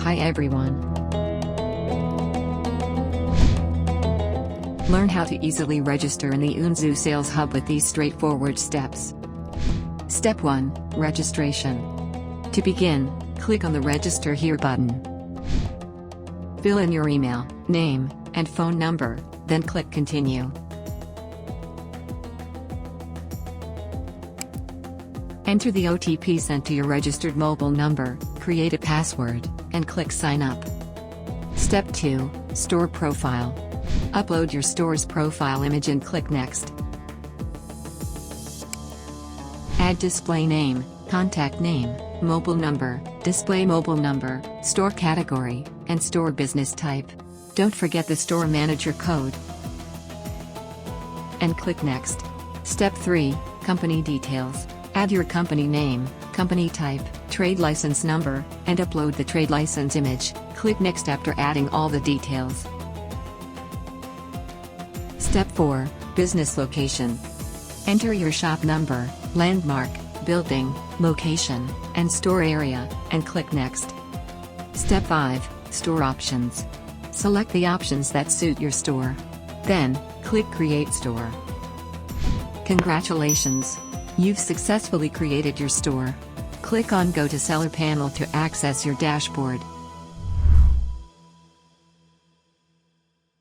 Hi everyone. Learn how to easily register in the Oonzoo Sales Hub with these straightforward steps. Step 1. Registration. To begin, click on the Register Here button. Fill in your email, name, and phone number, then click Continue. Enter the OTP sent to your registered mobile number, create a password, and click Sign Up. Step 2. Store Profile. Upload your store's profile image and click Next. Add display name, contact name, mobile number, display mobile number, store category, and store business type. Don't forget the store manager code. And click Next. Step 3. Company Details. Add your company name, company type, trade license number, and upload the trade license image. Click Next after adding all the details. Step 4. Business Location. Enter your shop number, landmark, building, location, and store area, and click Next. Step 5. Store Options. Select the options that suit your store. Then, click Create Store. Congratulations! You've successfully created your store. Click on Go to Seller panel to access your dashboard.